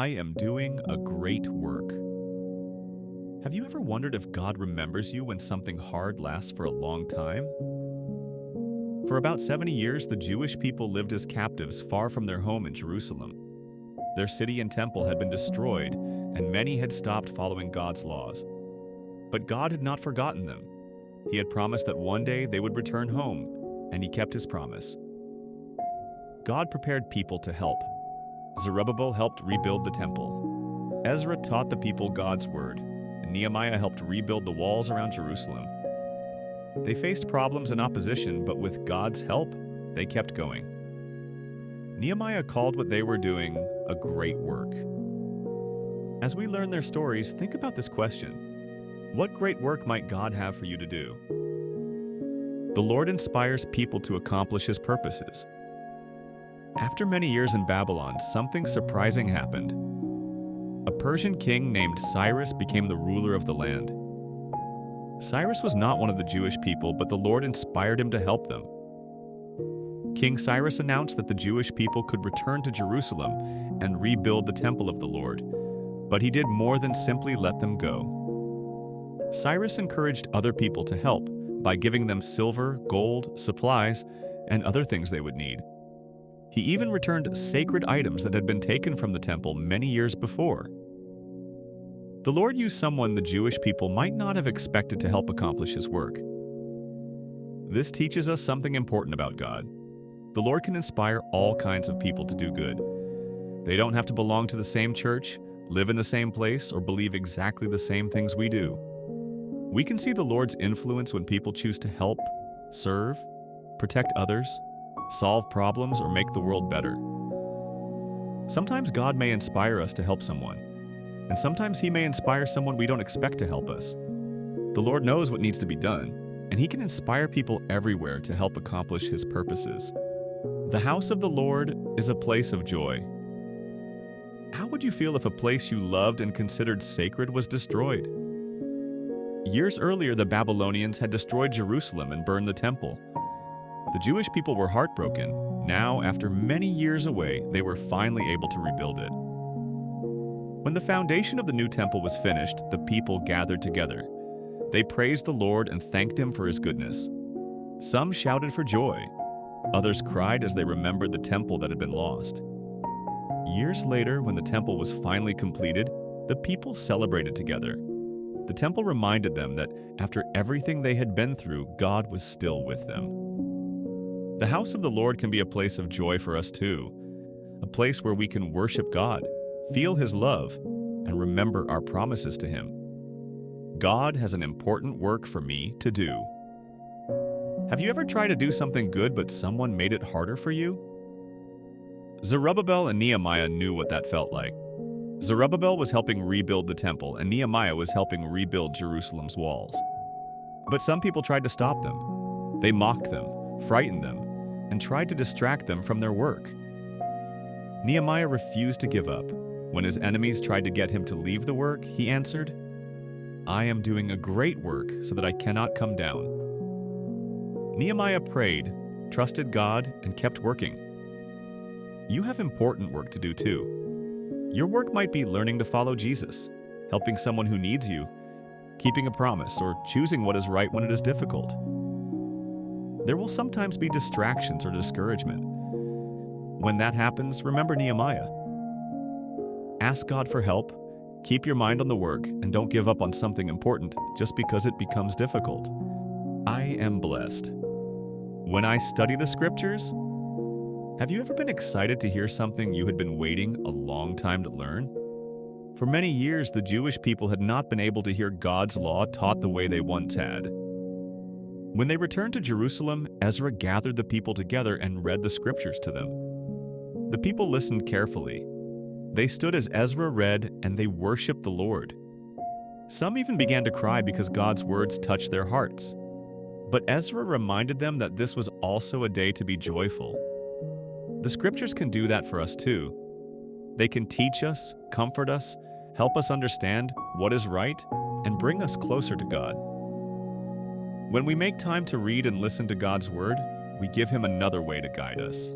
I am doing a great work. Have you ever wondered if God remembers you when something hard lasts for a long time? For about 70 years, the Jewish people lived as captives far from their home in Jerusalem. Their city and temple had been destroyed, and many had stopped following God's laws. But God had not forgotten them. He had promised that one day they would return home, and He kept His promise. God prepared people to help. Zerubbabel helped rebuild the temple. Ezra taught the people God's word, and Nehemiah helped rebuild the walls around Jerusalem. They faced problems and opposition, but with God's help, they kept going. Nehemiah called what they were doing a great work. As we learn their stories, think about this question: what great work might God have for you to do? The Lord inspires people to accomplish His purposes. After many years in Babylon, something surprising happened. A Persian king named Cyrus became the ruler of the land. Cyrus was not one of the Jewish people, but the Lord inspired him to help them. King Cyrus announced that the Jewish people could return to Jerusalem and rebuild the temple of the Lord, but he did more than simply let them go. Cyrus encouraged other people to help by giving them silver, gold, supplies, and other things they would need. He even returned sacred items that had been taken from the temple many years before. The Lord used someone the Jewish people might not have expected to help accomplish His work. This teaches us something important about God. The Lord can inspire all kinds of people to do good. They don't have to belong to the same church, live in the same place, or believe exactly the same things we do. We can see the Lord's influence when people choose to help, serve, protect others, solve problems, or make the world better. Sometimes God may inspire us to help someone, and sometimes He may inspire someone we don't expect to help us. The Lord knows what needs to be done, and He can inspire people everywhere to help accomplish His purposes. The house of the Lord is a place of joy. How would you feel if a place you loved and considered sacred was destroyed? Years earlier, the Babylonians had destroyed Jerusalem and burned the temple. The Jewish people were heartbroken. Now, after many years away, they were finally able to rebuild it. When the foundation of the new temple was finished, the people gathered together. They praised the Lord and thanked Him for His goodness. Some shouted for joy. Others cried as they remembered the temple that had been lost. Years later, when the temple was finally completed, the people celebrated together. The temple reminded them that after everything they had been through, God was still with them. The house of the Lord can be a place of joy for us too, a place where we can worship God, feel His love, and remember our promises to Him. God has an important work for me to do. Have you ever tried to do something good but someone made it harder for you? Zerubbabel and Nehemiah knew what that felt like. Zerubbabel was helping rebuild the temple, and Nehemiah was helping rebuild Jerusalem's walls. But some people tried to stop them. They mocked them, frightened them, and tried to distract them from their work. Nehemiah refused to give up. When his enemies tried to get him to leave the work, he answered, "I am doing a great work so that I cannot come down." Nehemiah prayed, trusted God, and kept working. You have important work to do too. Your work might be learning to follow Jesus, helping someone who needs you, keeping a promise, or choosing what is right when it is difficult. There will sometimes be distractions or discouragement. When that happens, remember Nehemiah. Ask God for help, keep your mind on the work, and don't give up on something important just because it becomes difficult. I am blessed. When I study the Scriptures, have you ever been excited to hear something you had been waiting a long time to learn? For many years, the Jewish people had not been able to hear God's law taught the way they once had. When they returned to Jerusalem, Ezra gathered the people together and read the Scriptures to them. The people listened carefully. They stood as Ezra read, and they worshiped the Lord. Some even began to cry because God's words touched their hearts. But Ezra reminded them that this was also a day to be joyful. The Scriptures can do that for us too. They can teach us, comfort us, help us understand what is right, and bring us closer to God. When we make time to read and listen to God's Word, we give Him another way to guide us.